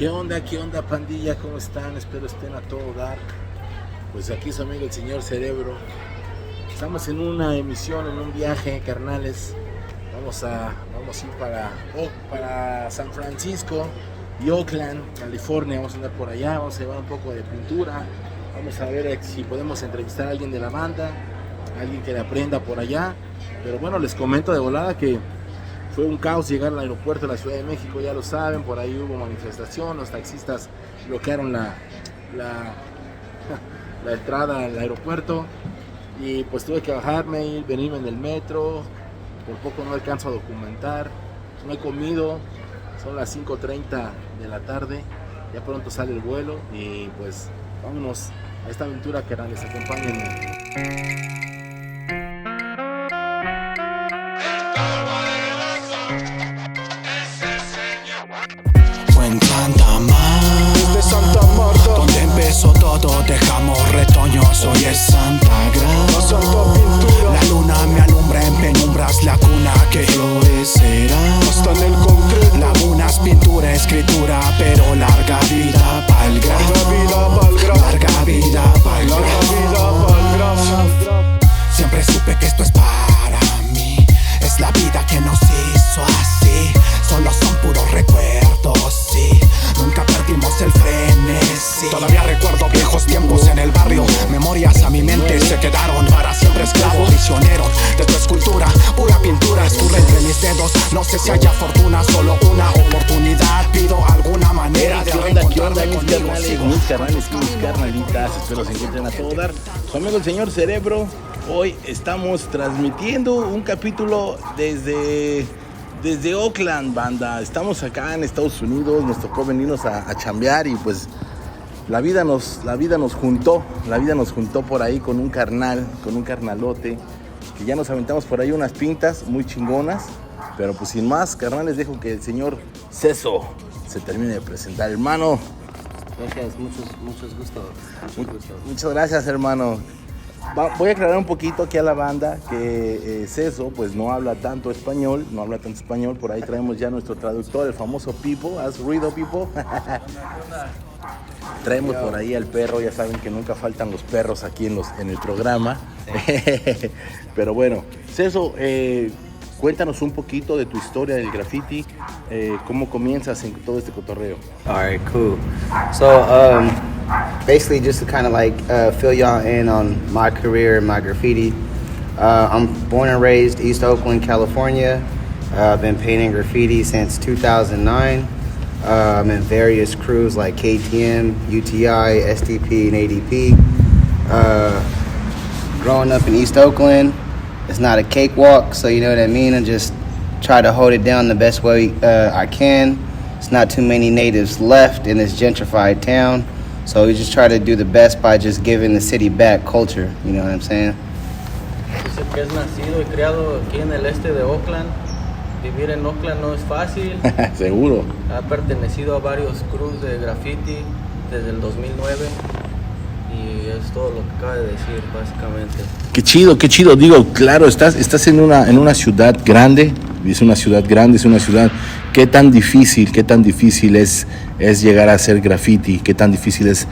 Qué onda pandilla? ¿Cómo están? Espero estén a todo dar. Pues aquí su amigo el señor Cerebro. Estamos en una emisión, en un viaje, carnales. Vamos a ir para San Francisco y Oakland, California. Vamos a andar por allá, vamos a llevar un poco de pintura. Vamos a ver si podemos entrevistar a alguien de la banda, alguien que le aprenda por allá. Pero bueno, les comento de volada que fue un caos llegar al aeropuerto de la Ciudad de México, ya lo saben, por ahí hubo manifestación, los taxistas bloquearon la entrada al aeropuerto y pues tuve que bajarme y venirme en el metro. Por poco no alcanzo a documentar, no he comido, son las 5:30 de la tarde, ya pronto sale el vuelo y pues vámonos a esta aventura, que les acompañen. Santa Marta, donde empezó todo, dejamos retoños. Hoy es Santa Graff. La luna me alumbra en penumbras, la cuna que florecerá. Hasta en el concreto. Lagunas, pintura, escritura, pero larga vida pa'l Graff. Larga vida pa'l Graff. Siempre supe que esto es para mí. Es la vida que nos hizo así. Solo son puros recuerdos, sí. Nunca perdimos el frenesí. Todavía recuerdo viejos tiempos en el barrio. Memorias a mi mente se quedaron para siempre esclavos. Prisioneros de tu escultura, pura pintura. Escurre entre mis dedos, no sé si haya fortuna. Solo una oportunidad, pido alguna manera de reencontrarme conmigo. Mis carnales y mis carnalitas, espero se encuentren a todo dar. Su amigo el señor Cerebro. Hoy estamos transmitiendo un capítulo desde Oakland, banda. Estamos acá en Estados Unidos, nos tocó venirnos a chambear y pues la vida nos juntó por ahí con un carnalote, que ya nos aventamos por ahí unas pintas muy chingonas. Pero pues sin más, carnales, dejo que el señor Cesoh se termine de presentar, hermano. Gracias, muchos gustos. Muchas gracias, hermano. Voy a aclarar un poquito aquí a la banda que Cesoh pues no habla tanto español, por ahí traemos ya nuestro traductor, el famoso Pipo. ¿Has ruido, Pipo? Traemos por ahí al perro, ya saben que nunca faltan los perros aquí en el programa. Pero bueno, Cesoh, cuéntanos un poquito de tu historia del graffiti, cómo comienzas en todo este cotorreo. Alright, cool. So, basically just to kind of like fill y'all in on my career and my graffiti. I'm born and raised East Oakland, California. I've been painting graffiti since 2009. I'm in various crews like KTM, UTI, SDP, and ADP. Growing up in East Oakland, it's not a cakewalk, so you know what I mean? I just try to hold it down the best way I can. It's not too many natives left in this gentrified town, so we just try to do the best by just giving the city back culture, you know what I'm saying? Dice que es nacido y criado aquí en el este de Oakland. Vivir en Oakland no es fácil. Seguro. Ha pertenecido a varios crews de graffiti desde el 2009. Y es todo lo que acaba de decir, básicamente. Qué chido. Digo, claro, estás en una ciudad grande. Es una ciudad. ¿Qué tan difícil es llegar a hacer graffiti? ¿Qué tan difícil es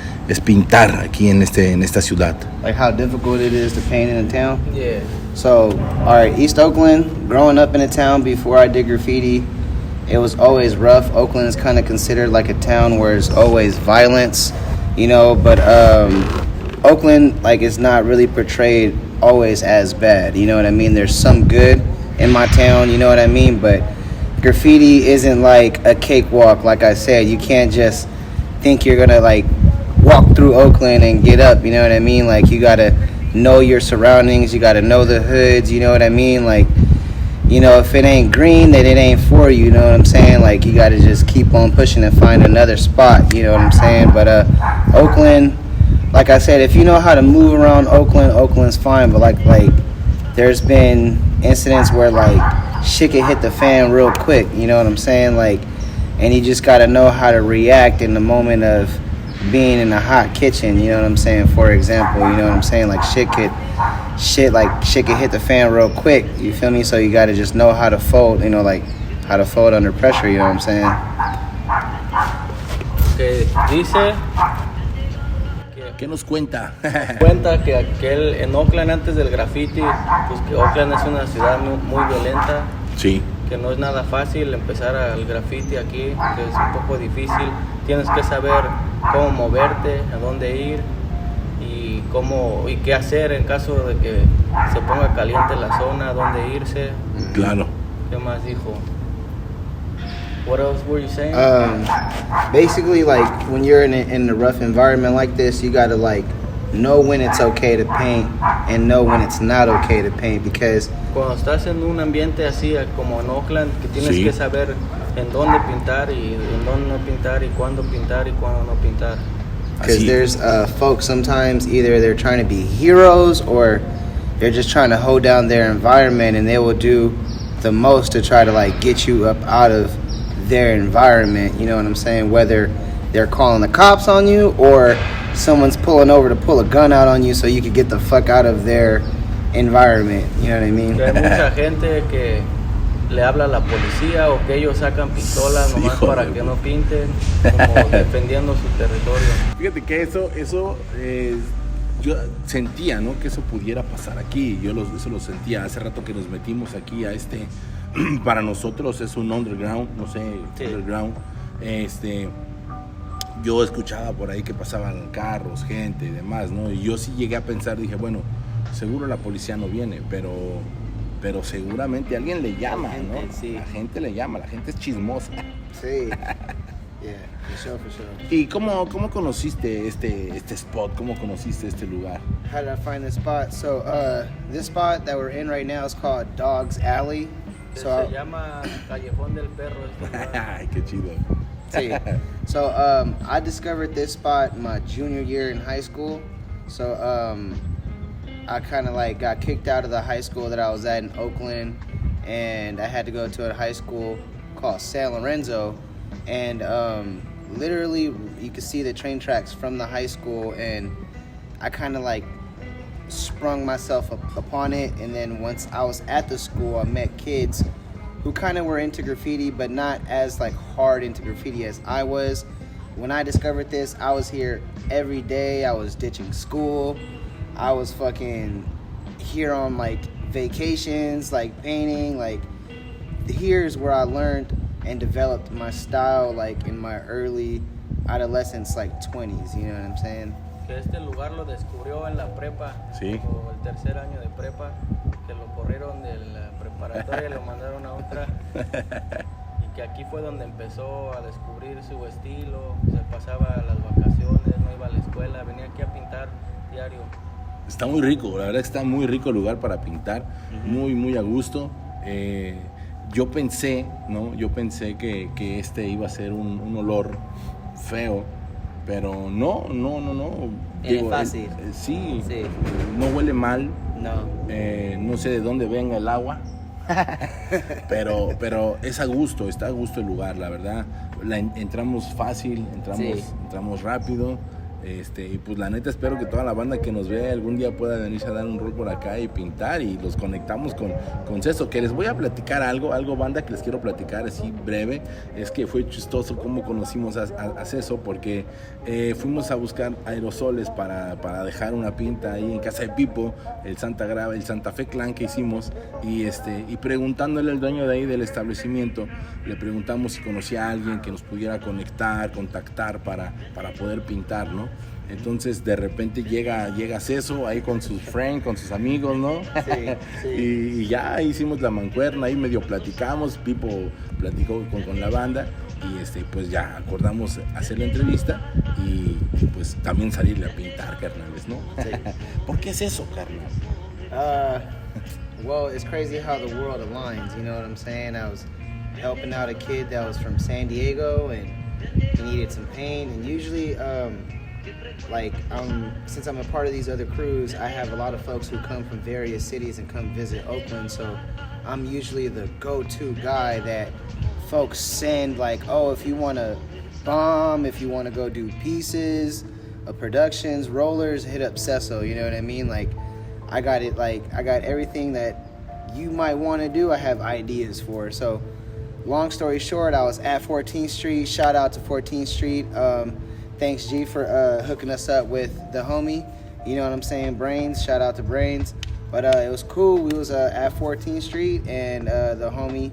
pintar aquí en esta ciudad? Like how difficult it is to paint in a town? Yeah. So, alright, East Oakland, growing up in a town before I did graffiti, it was always rough. Oakland is kind of considered like a town where there's always violence, you know, but Oakland, like, it's not really portrayed always as bad, you know what I mean? There's some good in my town, you know what I mean? But graffiti isn't like a cakewalk, like I said. You can't just think you're gonna like walk through Oakland and get up, you know what I mean? Like, you gotta know your surroundings, you gotta know the hoods, you know what I mean? Like, you know, if it ain't green, then it ain't for you, you know what I'm saying? Like, you gotta just keep on pushing and find another spot, you know what I'm saying? But Oakland, like I said, if you know how to move around Oakland's fine. But like there's been incidents where like shit can hit the fan real quick, you know what I'm saying? Like, and you just gotta know how to react in the moment of being in a hot kitchen, you know what I'm saying? For example, you know what I'm saying? Like shit could hit the fan real quick, you feel me? So you gotta just know how to fold, you know, like how to fold under pressure, you know what I'm saying? Dice ¿Qué nos cuenta? cuenta que aquel en Oakland antes del graffiti, pues que Oakland es una ciudad muy violenta, Sí. que no es nada fácil empezar al graffiti aquí, que es un poco difícil. Tienes que saber cómo moverte, a dónde ir y qué hacer en caso de que se ponga caliente la zona, a dónde irse. Claro. ¿Qué más dijo? What else were you saying? Basically, like when you're in a rough environment like this, you gotta like know when it's okay to paint and know when it's not okay to paint, because Cuando estás en un ambiente así como en Oakland, que tienes Sí. que saber en dónde pintar y en dónde no pintar y cuándo no pintar. because Así. there's folks sometimes either they're trying to be heroes or they're just trying to hold down their environment, and they will do the most to try to like get you up out of their environment, you know what I'm saying, whether they're calling the cops on you or someone's pulling over to pull a gun out on you so you could get the fuck out of their environment, you know what I mean? Que hay mucha gente que le habla a la policía o que ellos sacan pistolas nomás Hijo para de que no pinten, como defendiendo su territorio. Fíjate que eso yo sentía, ¿no? Que eso pudiera pasar aquí. Eso lo sentía hace rato que nos metimos aquí a para nosotros es un underground, no sé, Sí. underground. Yo escuchaba por ahí que pasaban carros, gente y demás, ¿no? Y yo sí llegué a pensar, dije, bueno, seguro la policía no viene, pero seguramente alguien le llama, gente, ¿no? sí. La gente le llama, la gente es chismosa. Sí. Yeah, for sure. ¿Y cómo conociste este spot? ¿Cómo conociste este lugar? How did I find this spot? So, this spot that we're in right now is called Dog's Alley. So, Se llama Callejón del Perro este lugar. Ay, qué chido. So, I discovered this spot my junior year in high school. So, I kind of like got kicked out of the high school that I was at in Oakland, and I had to go to a high school called San Lorenzo. And literally, you could see the train tracks from the high school, and I kind of like sprung myself upon it. And then once I was at the school, I met kids who kind of were into graffiti, but not as like hard into graffiti as I was. When I discovered this, I was here every day. I was ditching school. I was fucking here on like vacations, like painting. Like here's where I learned and developed my style, like in my early adolescence, like 20s, you know what I'm saying? Que este lugar lo descubrió en la prepa, Sí. o el tercer año de prepa, que lo corrieron de la preparatoria y lo mandaron a otra. Y que aquí fue donde empezó a descubrir su estilo, se pasaba las vacaciones, no iba a la escuela, venía aquí a pintar diario. Está muy rico, la verdad que está muy rico el lugar para pintar, muy a gusto. Yo pensé, ¿no? Que iba a ser un olor feo, pero no. Es fácil. Sí, Sí. no huele mal, No. no sé de dónde venga el agua, pero es a gusto, está a gusto el lugar, la verdad. Entramos fácil, entramos rápido. Y pues la neta espero que toda la banda que nos vea algún día pueda venirse a dar un rol por acá y pintar, y los conectamos con Cesoh, que les voy a platicar algo banda que les quiero platicar así breve. Es que fue chistoso cómo conocimos a Cesoh, porque fuimos a buscar aerosoles para dejar una pinta ahí en casa de Pipo, el Santa Fe Clan que hicimos, y preguntándole al dueño de ahí del establecimiento, le preguntamos si conocía a alguien que nos pudiera contactar para poder pintar, ¿no? Entonces de repente llega Cesoh ahí con sus friends, con sus amigos, ¿no? Sí. y ya hicimos la mancuerna, ahí medio platicamos, Pipo platicó con la banda, y pues ya acordamos hacer la entrevista y pues también salirle a pintar, carnales, ¿no? Sí. ¿Por qué es eso, carnal? Well, it's crazy how the world aligns, you know what I'm saying? I was helping out a kid that was from San Diego, and he needed some paint, and usually since I'm a part of these other crews, I have a lot of folks who come from various cities and come visit Oakland, so I'm usually the go-to guy that folks send, like, oh, if you want to bomb, if you want to go do pieces, productions, rollers, hit up Cesoh, you know what I mean? Like, I got everything that you might want to do, I have ideas for. So, long story short, I was at 14th Street, shout out to 14th Street, thanks G for hooking us up with the homie. You know what I'm saying? Brains. Shout out to Brains. But it was cool. We was at 14th Street, and the homie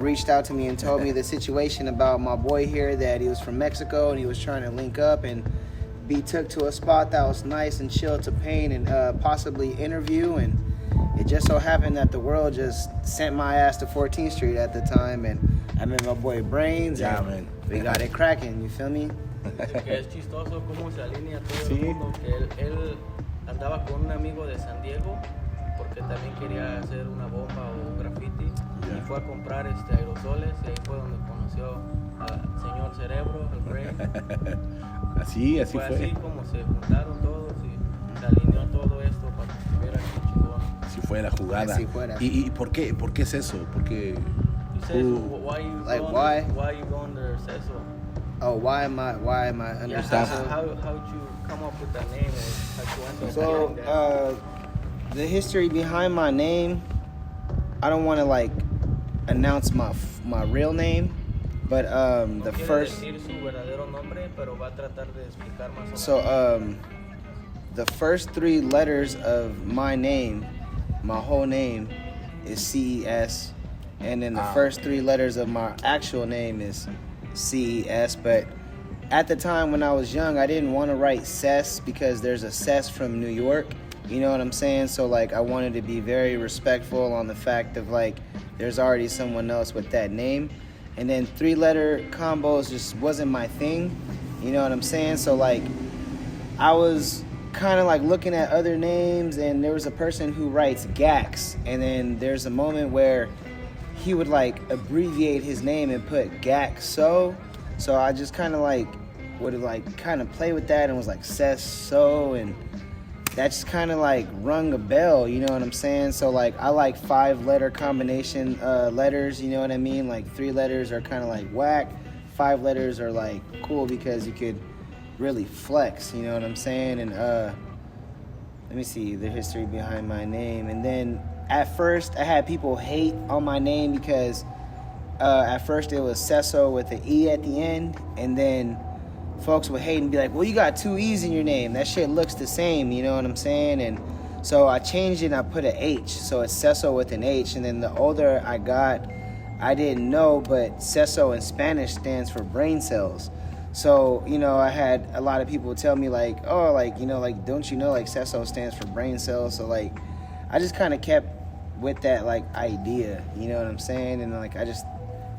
reached out to me and told me the situation about my boy here, that he was from Mexico and he was trying to link up and be took to a spot that was nice and chill to paint and possibly interview. And it just so happened that the world just sent my ass to 14th Street at the time, and I met my boy Brains, and we got it cracking, you feel me? Que es chistoso cómo se alinea todo el mundo, que él andaba con un amigo de San Diego porque también quería hacer una bomba o un graffiti, y fue a comprar aerosoles, y ahí fue donde conoció al señor Cerebro, el Graff. Así fue. fue. Así como se juntaron todos y se alineó todo esto para que estuviera aquí chingón. Así fue la jugada. Así fuera. ¿Y por qué es eso? ¿Por qué? Why you going there, Cesoh? Oh, why am I under Cesoh? How'd you come up with that name, or how'd you end up So, getting that? the history behind my name, I don't want to like announce my real name, but the first. Decir su verdadero nombre, pero va a tratar de explicar más o menos. So, the first 3 letters of my name, my whole name, is CES, and then the first 3 letters of my actual name is CES. But at the time when I was young, I didn't want to write Ces because there's a Ces from New York. You know what I'm saying? So like I wanted to be very respectful on the fact of like there's already someone else with that name. And then 3-letter combos just wasn't my thing. You know what I'm saying? So like I was kind of like looking at other names, and there was a person who writes Gax, and then there's a moment where he would like abbreviate his name and put Gaxo. So I just kind of like would like kind of play with that and was like Cesoh, and that just kind of like rung a bell, you know what I'm saying? So like I like 5-letter combination letters, you know what I mean? Like 3 letters are kind of like whack, 5 letters are like cool because you could really flex, you know what I'm saying? And let me see the history behind my name. And then at first I had people hate on my name because at first it was Cesoh with an E at the end, and then folks would hate and be like, well, you got 2 E's in your name. That shit looks the same, you know what I'm saying? And so I changed it and I put an H. So it's Cesoh with an H. And then the older I got, I didn't know, but Cesoh in Spanish stands for brain cells. So, you know, I had a lot of people tell me like, oh, like, you know, like, don't you know, like Cesoh stands for brain cells? So like, I just kind of kept with that like idea, you know what I'm saying? And like, I just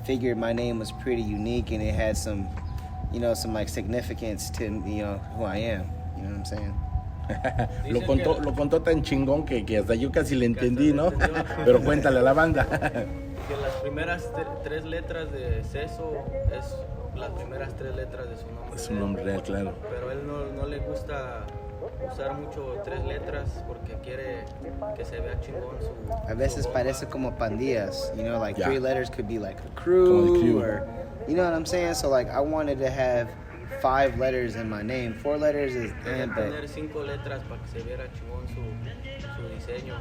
figured my name was pretty unique and it had some, you know, some like significance to, you know, who I am, you know what I'm saying? lo contó tan chingón que hasta yo casi le entendí, ¿no? Pero cuéntale a la banda. Que las primeras 3 letras de Cesoh es las primeras 3 letras de su nombre. Es un nombre real, claro. Pero él no le gusta usar mucho 3 letras porque quiere que se vea chingón su. A veces su parece como pandillas, you know, like Yeah. 3 letters could be like a crew, Como el crew. or, you know what I'm saying? So like I wanted to have 5 letters in my name. 4 letters is Quería but tener 5 letras para que se viera chingón su diseño.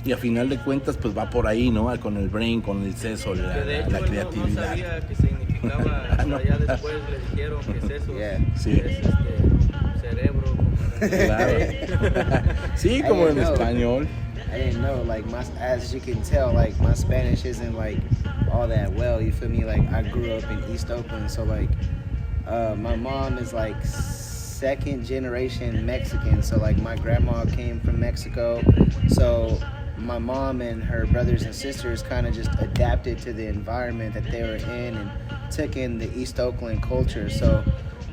Y a final de cuentas, pues va por ahí, ¿no? Con el brain, con el Cesoh, Que de hecho la él creatividad. no sabía qué significaba, hasta No. ya después le dijeron que es eso, Yeah. Sí. es cerebro. Claro. Sí, como en español. I didn't know, like, as you can tell, like, my Spanish isn't, like, all that well, you feel me? Like, I grew up in East Oakland, so, like, my mom is, like, 2nd generation Mexican, so, like, my grandma came from Mexico, so my mom and her brothers and sisters kind of just adapted to the environment that they were in and took in the East Oakland culture, so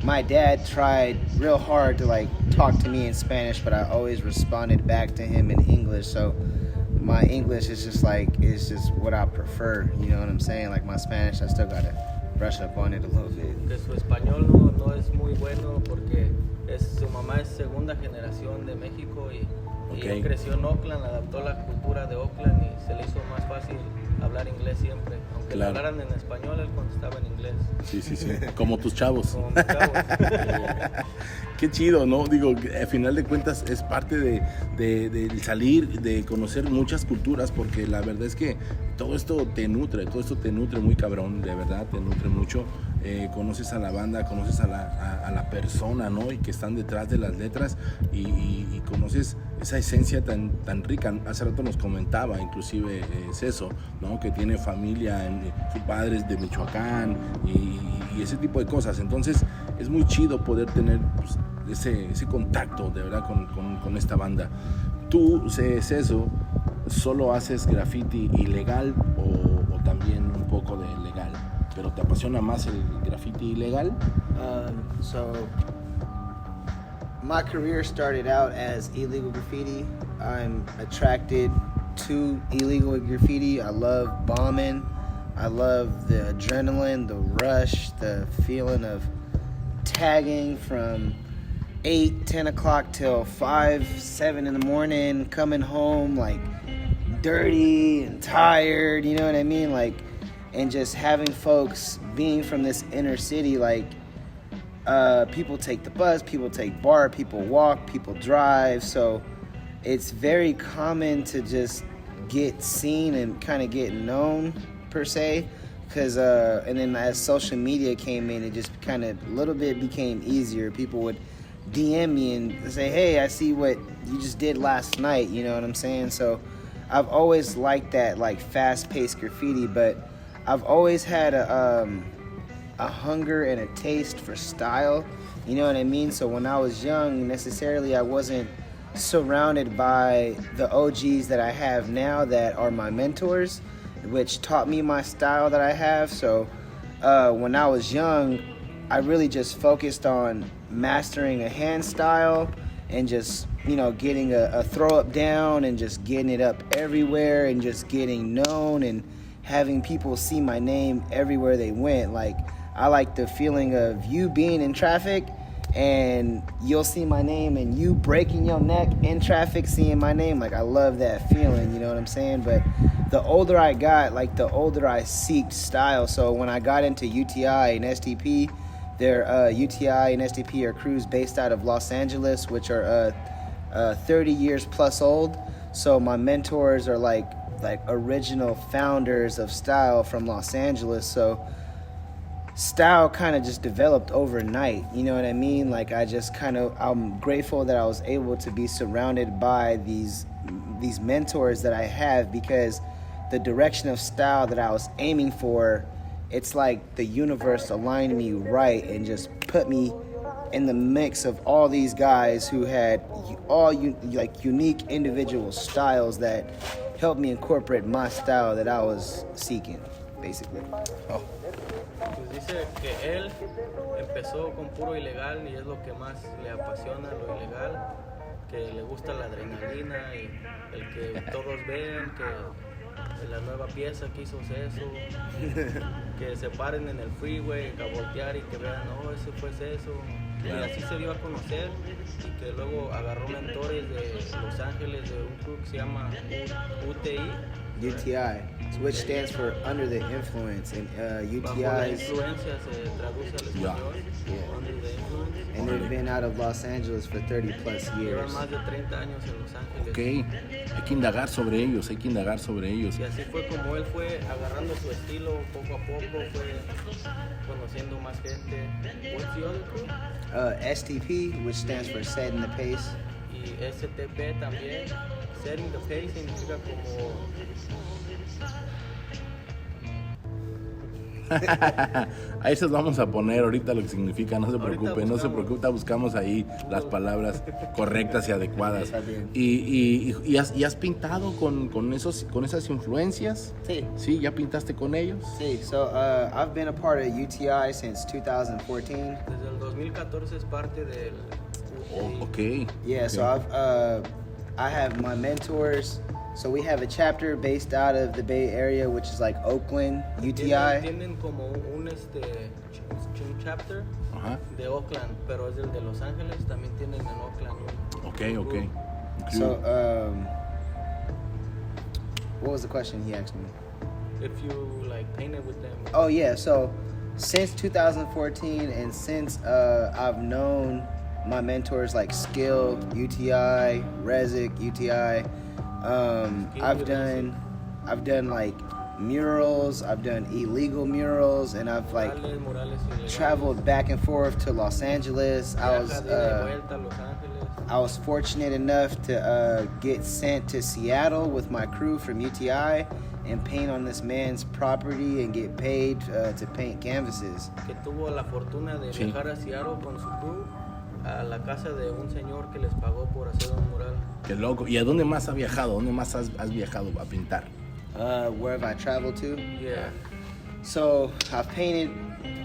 my dad tried real hard to like talk to me in Spanish, but I always responded back to him in English. So my English is just what I prefer. You know what I'm saying? Like my Spanish, I still gotta brush up on it a little bit. Que su español no es muy bueno porque su mamá es 2ª generación de México y él creció en Oakland, adaptó la cultura de Oakland y se le hizo más fácil hablar inglés siempre. Aunque le hablaran en español, él contestaba en inglés. Sí. Como tus chavos. Como mis chavos. Qué chido, ¿no? Digo, al final de cuentas es parte de salir, de conocer muchas culturas, porque la verdad es que todo esto te nutre muy cabrón, de verdad, te nutre mucho. Conoces a la banda, conoces a la persona, ¿no? Y que están detrás de las letras y conoces esa esencia tan rica. Hace rato nos comentaba, inclusive Cesoh, ¿no? Que tiene familia, su padre es de Michoacán y ese tipo de cosas. Entonces es muy chido poder tener pues, ese contacto, de verdad, con esta banda. Tú, Cesoh, ¿solo haces graffiti ilegal o también un poco de legal? ¿Pero te apasiona más el graffiti ilegal? So my career started out as illegal graffiti. I'm attracted to illegal graffiti. I love bombing. I love the adrenaline, the rush, the feeling of tagging from 8, 10 o'clock till 5, 7 in the morning, coming home like dirty and tired, you know what I mean? Like, and just having folks being from this inner city, like people take the bus, people take BART, people walk, people drive. So it's very common to just get seen and kind of get known per se. Because and then as social media came in, it just kind of a little bit became easier. People would DM me and say, hey, I see what you just did last night, you know what I'm saying? So I've always liked that like fast-paced graffiti, but I've always had a hunger and a taste for style, you know what I mean? So when I was young, necessarily I wasn't surrounded by the OGs that I have now that are my mentors, which taught me my style that I have. So when I was young, I really just focused on mastering a hand style and just, you know, getting a throw up down and just getting it up everywhere and just getting known and having people see my name everywhere they went. Like, I like the feeling of you being in traffic and you'll see my name and you breaking your neck in traffic seeing my name. Like, I love that feeling, you know what I'm saying? But the older I got, like, the older I seeked style. So when I got into UTI and STP, UTI and STP are crews based out of Los Angeles, which are 30 years plus old. So my mentors are like original founders of style from Los Angeles. So style kind of just developed overnight, you know what I mean? Like, I'm grateful that I was able to be surrounded by these mentors that I have, because the direction of style that I was aiming for, it's like the universe aligned me right and just put me in the mix of all these guys who had all unique individual styles that helped me incorporate my style that I was seeking, basically. Oh. Pues dice que él empezó con puro ilegal y es lo que más le apasiona, lo ilegal, que le gusta la adrenalina y el que todos vean que la nueva pieza que hizo Cesoh, que se paren en el freeway a voltear y que vean, oh, ese fue Cesoh. Y así se dio a conocer, y que luego agarró mentores de Los Ángeles de un club que se llama UTI, which stands for Under the Influence, and Bajo la UTI is, influencia se traduce al español, Yeah. Under the Influence. and they've been out of Los Angeles for 30 plus years. Llevan más de 30 años en Los Ángeles. Ok, hay que indagar sobre ellos, Y así fue como él fue agarrando su estilo poco a poco, fue conociendo más gente. What's the other group? STP, which stands for Setting the Pace. Y STP también. Setting the pace significa como... Ahí se los vamos a poner ahorita lo que significa, no se preocupe, buscamos ahí las palabras correctas y adecuadas. Está bien. ¿Y has pintado con esas influencias? Sí. Sí, ¿ya pintaste con ellos? Sí, so I've been a part of UTI since 2014. Desde el 2014 es parte del... Oh, ok. Yeah, Okay. so I have my mentors. So we have a chapter based out of the Bay Area, which is like Oakland, UTI. Tienen como un chapter Ajá. de Oakland, pero es el de Los Ángeles, también tienen en Oakland. Ok. So, what was the question he asked me? If you like painted with them. Oh yeah, so since 2014 and since I've known my mentors like Skill, UTI, Rezik, UTI, I've done like murals, I've done illegal murals, and I've like murales ilegales. traveled back and forth to Los Angeles. Viajas de ida y vuelta a Los Ángeles. I was fortunate enough to get sent to Seattle with my crew from UTI and paint on this man's property and get paid to paint canvases. Que tuvo la fortuna de viajar a Seattle con su crew a la casa de un señor que les pagó por hacer un mural. Qué loco. ¿Y a dónde más has viajado? ¿Dónde más has viajado a pintar? Where have I traveled to? Yeah. So I've painted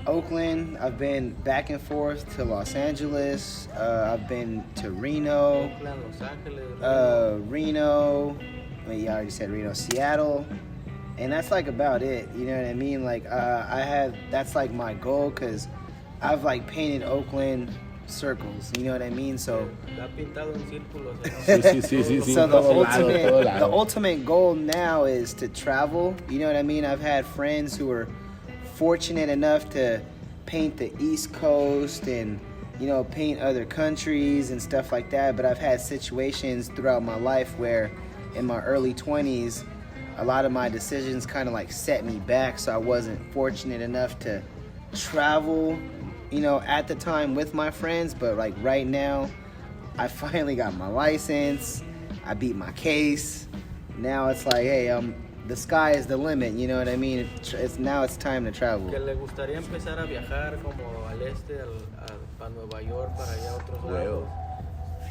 Oakland. I've been back and forth to Los Angeles. I've been to Reno. Oakland, Los Ángeles. Reno. Wait, you already said Reno. Seattle. And that's like about it. You know what I mean? Like that's like my goal, because I've like painted Oakland circles. You know what I mean? So. Ha pintado en círculos. Sí. So the ultimate goal now is to travel. You know what I mean? I've had friends who were fortunate enough to paint the East Coast and, you know, paint other countries and stuff like that. But I've had situations throughout my life where in my early 20s, a lot of my decisions kind of like set me back. So I wasn't fortunate enough to travel, you know, at the time with my friends. But like right now, I finally got my license. I beat my case. Now it's like, hey, the sky is the limit. You know what I mean? Now it's time to travel. Que le gustaría empezar a viajar como al este, para Nueva York, para allá a otros lados.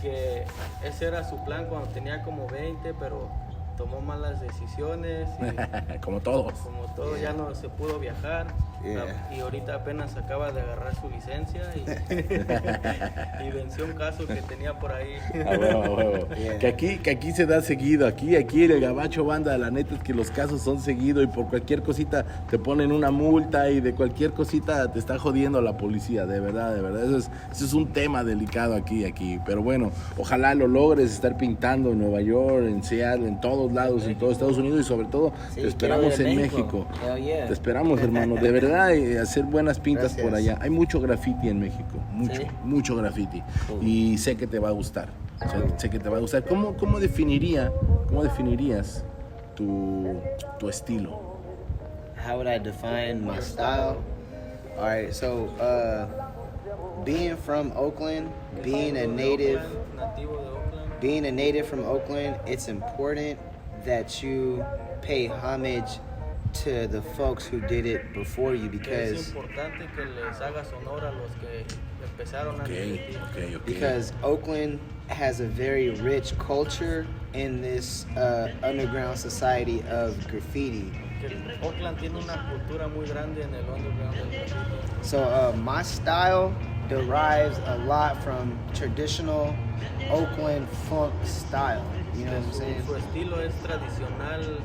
Que ese era su plan cuando tenía como 20, pero tomó malas decisiones y como todos. Como todo, ya no se pudo viajar. Yeah. Y ahorita apenas acaba de agarrar su licencia y venció un caso que tenía por ahí. A huevo. Yeah. Que aquí se da seguido. Aquí en el Gabacho Banda, la neta es que los casos son seguidos y por cualquier cosita te ponen una multa y de cualquier cosita te está jodiendo la policía. De verdad. Eso es un tema delicado aquí. Pero bueno, ojalá lo logres, estar pintando en Nueva York, en Seattle, en todos lados, en todo Estados Unidos y sobre todo te esperamos en México. Yeah. Te esperamos, hermano, de verdad, hacer buenas pintas. Gracias. Por allá. Hay mucho graffiti en México, mucho graffiti. Cool. Y sé que te va a gustar. Sé que te va a gustar. ¿Cómo definirías tu estilo? How would I define my style? All right, so being from Oakland, being a native from Oakland, it's important that you pay homage to the folks who did it before you, because es importante que les hagas honor a los que empezaron antes de ti. Because Oakland has a very rich culture in this underground society of graffiti. Oakland tiene una cultura muy grande en el underground del graffiti. So my style derives a lot from traditional Oakland funk style. You know what I'm saying? Su estilo es tradicional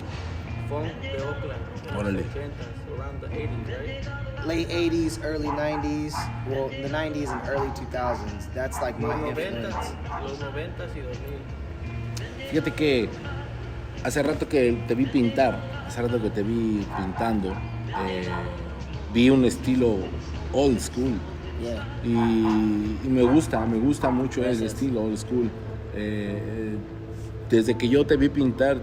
funk de Oakland. Órale. 80s, around the 80s, right? Late 80s, early 90s. Well, the 90s and early 2000s. That's like my influence. Los 90s y 2000. Fíjate que hace rato que te vi pintando, vi un estilo old school. Yeah. Y me gusta mucho ese estilo old school. Desde que yo te vi pintar,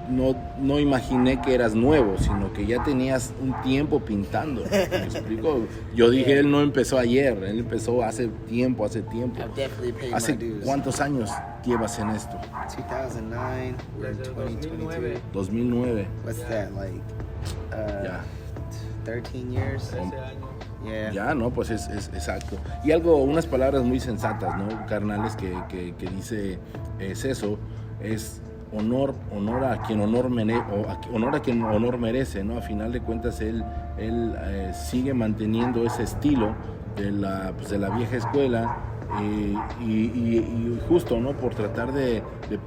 no imaginé que eras nuevo, sino que ya tenías un tiempo pintando. ¿Me explico? Yo dije, él no empezó ayer, él empezó hace tiempo. I've definitely paid ¿Hace my dues. cuántos años llevas en esto? 2009, we're in Desde 2022. 2009. What's that, like Ya. 13 years? 13 años. Yeah. Ya, no, pues es exacto. Y unas palabras muy sensatas, ¿no? Carnales, que dice Cesoh, es honor a quien honor merece, ¿no? A final de cuentas él sigue manteniendo ese estilo de la vieja escuela y justo, ¿no? Por tratar de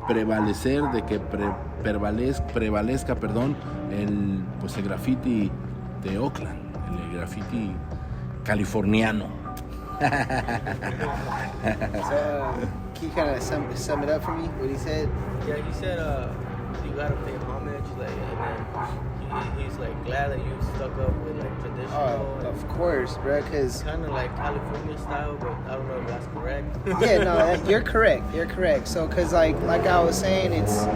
prevalecer, de que prevalezca, el graffiti de Oakland, el graffiti californiano. So, can you kind of sum it up for me, what he said? Yeah, he said you gotta pay homage, like, and then he's like glad that you stuck up with like traditional. Of course, bro, because kind of like California style, but I don't know if that's correct. yeah, no, you're correct. So, because like I was saying, it's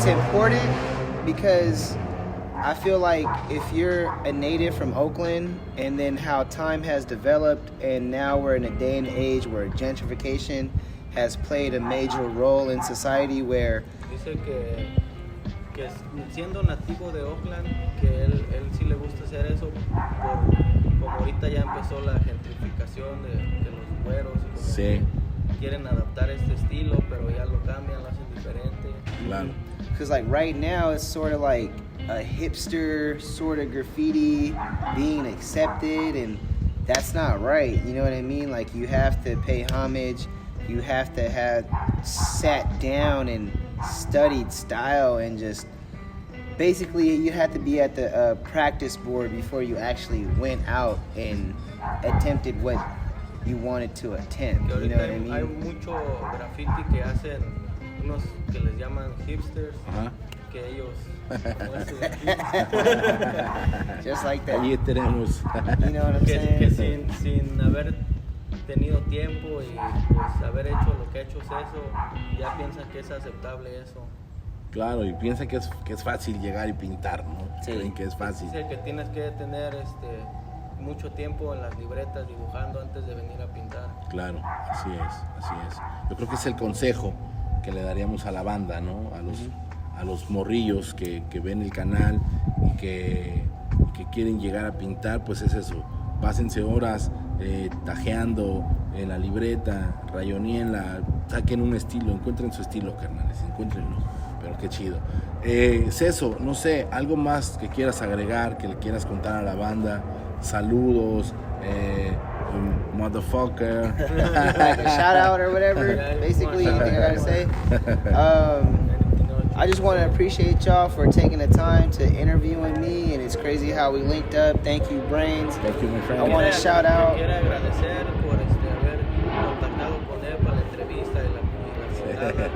important because I feel like if you're a native from Oakland, and then how time has developed, and now we're in a day and age where gentrification has played a major role in society, where Dice que siendo nativo de Oakland, que él sí le gusta hacer eso, como ahorita ya empezó la gentrificación de los güeros, y como Sí. que quieren adaptar este estilo, pero ya lo cambian, lo hacen diferente. Claro. because like right now it's sort of like a hipster sort of graffiti being accepted, and that's not right. You know what I mean? Like, you have to pay homage, you have to have sat down and studied style, and just basically you have to be at the practice board before you actually went out and attempted what you wanted to attempt. Que You know ahorita what I hay mean? mucho graffiti que hacen unos que les llaman hipsters, Ajá. que ellos, como este de aquí, Just like that. Allí tenemos. You know what I'm que saying? sin haber tenido tiempo y pues haber hecho lo que ha hecho Cesoh, ya piensan que es aceptable eso. Claro, y piensa que es fácil llegar y pintar, ¿no? Sí. Creen que es fácil. Dice que tienes que tener mucho tiempo en las libretas dibujando antes de venir a pintar. Claro, así es. Yo creo que es el consejo que le daríamos a la banda, ¿no? A los morrillos que ven el canal y que quieren llegar a pintar, pues es eso. Pásense horas tajeando en la libreta, rayoníenla, saquen un estilo, encuentren su estilo, carnales, encuéntrenlo. Pero qué chido. Cesoh, no sé, algo más que quieras agregar, que le quieras contar a la banda. Saludos, motherfucker. Like a shout out or whatever. Basically, anything I gotta say. I just want to appreciate y'all for taking the time to interviewing me, and it's crazy how we linked up. Thank you, Brains. Thank you, my friend. I want to shout out. Quiero agradecer por haber contactado con él para la entrevista y la invitada.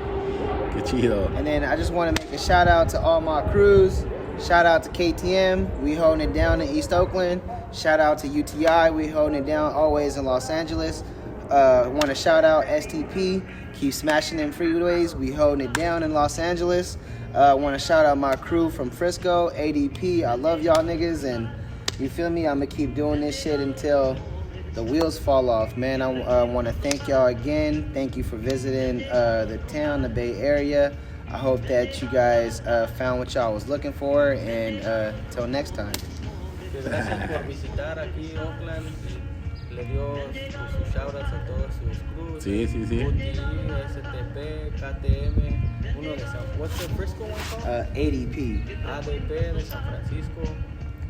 Qué chido. And then I just want to make a shout out to all my crews. Shout out to KTM, we holding it down in East Oakland. Shout out to UTI, we holding it down always in Los Angeles. Want to shout out STP, keep smashing them freeways, we holding it down in Los Angeles. Want to shout out my crew from Frisco, ADP, I love y'all niggas, and you feel me, I'm going to keep doing this shit until the wheels fall off, man. I want to thank y'all again. Thank you for visiting the town, the Bay Area. I hope that you guys found what y'all was looking for, and till next time. Gracias por visitar aquí Oakland. Le dio sus shoutouts a todos sus crews. Sí. UTI, STP, KTM, uno de San... What's the Frisco one called? ADP. ADP de San Francisco.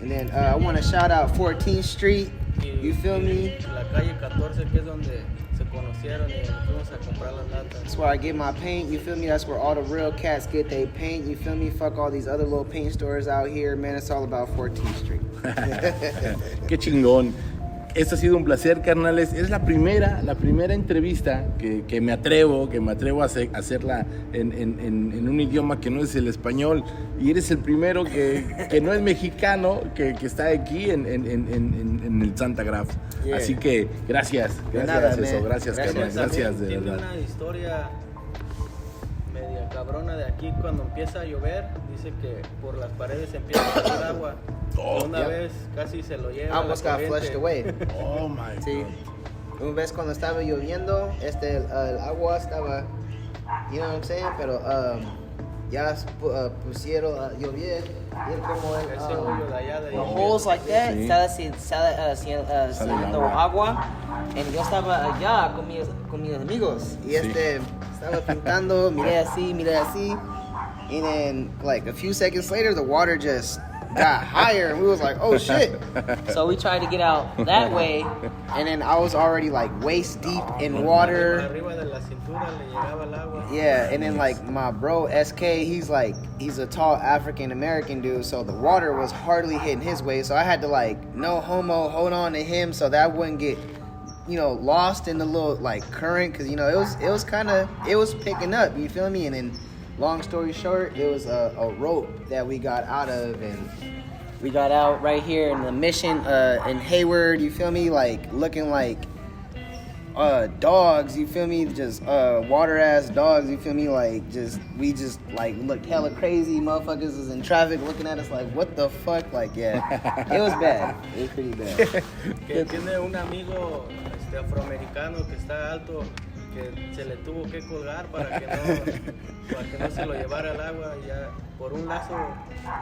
And then I want to shout out 14th Street. You feel me? La calle 14, que es donde se conocieron y fuimos a comprar las latas. That's where I get my paint. You feel me? That's where all the real cats get their paint. You feel me? Fuck all these other little paint stores out here, man. It's all about 14th Street. Qué chingón. Esto ha sido un placer, carnales. Es la primera entrevista que me atrevo a hacerla en un idioma que no es el español. Y eres el primero que no es mexicano, que está aquí en el Santa Graff. Yeah. Así que gracias nada, Cesoh, man. gracias, carnal, gracias de Tiene verdad. una historia media cabrona de aquí. Cuando empieza a llover, dice que por las paredes empieza a salir agua. Una yeah. vez casi se lo lleva Almost la got corriente. flushed away. Oh my Sí. God. Una vez cuando estaba lloviendo, el agua estaba, you know what I'm saying, pero ya pusieron a llover, y como Ese hoyo de allá de The ahí. holes like that, Sí. saliendo agua. Y yo estaba allá con mis amigos. y estaba pintando, miré así, and then like a few seconds later, the water just got higher, and we was like, oh shit. So we tried to get out that way. And then I was already like waist deep in Por water. arriba de la cintura le llegaba el agua. Yeah, and then like my bro SK, he's a tall African American dude, so the water was hardly hitting his waist, so I had to like no homo hold on to him so that I wouldn't get, you know, lost in the little like current, because you know it was picking up, you feel me? And then long story short, it was a rope that we got out of, and we got out right here in the Mission in Hayward, you feel me? Like looking like dogs, you feel me? Just water ass dogs, you feel me? Like we just like looked hella crazy. Motherfuckers was in traffic looking at us like, what the fuck? Like, yeah, it was bad. It was pretty bad. Que tiene un amigo afroamericano que está alto, que se le tuvo que colgar para que no se lo llevara al agua, ya por un lazo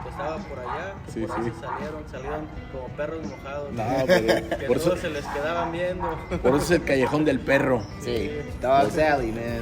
que estaba por allá, que Sí, por ahí sí. salieron como perros mojados, No, pero que por todos eso, se les quedaban viendo. por eso es el callejón del perro. Sí, Dog's Alley, man.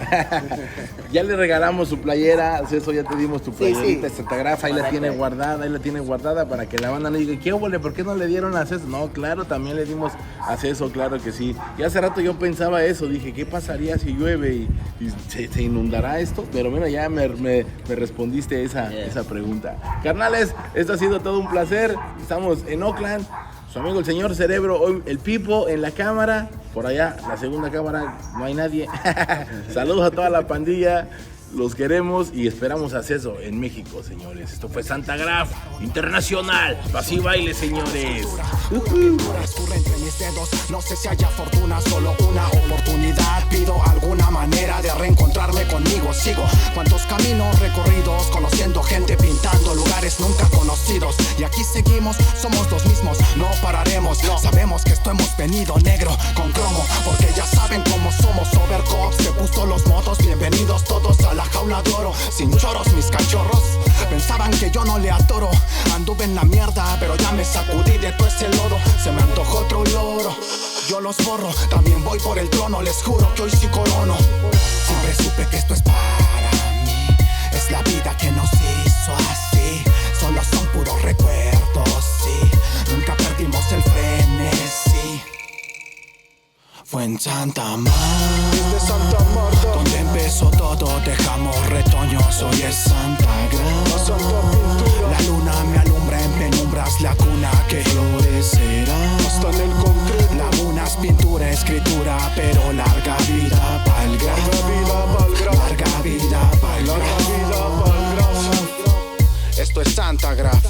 Ya le regalamos su playera, Cesoh, ya te dimos tu playerita sí. de Santa Graff, ahí la tiene guardada para que la banda no diga, ¿qué huele? ¿Por qué no le dieron a Cesoh? No, claro, también le dimos a Cesoh, claro que sí. Y hace rato yo pensaba eso, dije, ¿qué pasaría si llueve y se inundará esto? Pero bueno, ya me respondiste esa pregunta. Carnales, esto ha sido todo un placer. Estamos en Oakland. Su amigo el señor Cerebro, hoy el Pipo en la cámara. Por allá, la segunda cámara, no hay nadie. Saludos a toda la pandilla. Los queremos y esperamos a Cesoh en México, señores. Esto fue Santa Graff Internacional. Así baile, señores. Escurre entre mis dedos, no sé si haya fortuna, solo una oportunidad. Pido alguna manera de reencontrarme conmigo. Sigo cuantos caminos recorridos, conociendo gente, pintando lugares nunca conocidos. Y aquí seguimos, somos los mismos, no pararemos. Sabemos que esto hemos venido negro con cromo, porque ya saben cómo somos. Overcops, se puso los motos, bienvenidos todos a la jaula de oro. Sin choros mis cachorros, pensaban que yo no le atoro. Anduve en la mierda, pero ya me sacudí de todo ese lodo. Se me antojó otro loro, yo los borro. También voy por el trono, les juro que hoy sí corono. Siempre supe que esto es para mí, es la vida que nos hizo así. Solo son puros recuerdos, sí. Nunca perdimos el frenesí. Fue en Santa Marta, donde empezó todo, dejamos retoños. Hoy es Santa Graff. La luna me alumbra en penumbras, la cuna que florecerá. Hasta en el concreto. Lagunas, pintura, escritura, pero larga vida pa'l Graff. Larga vida pa'l Graff. Esto es Santa Graff.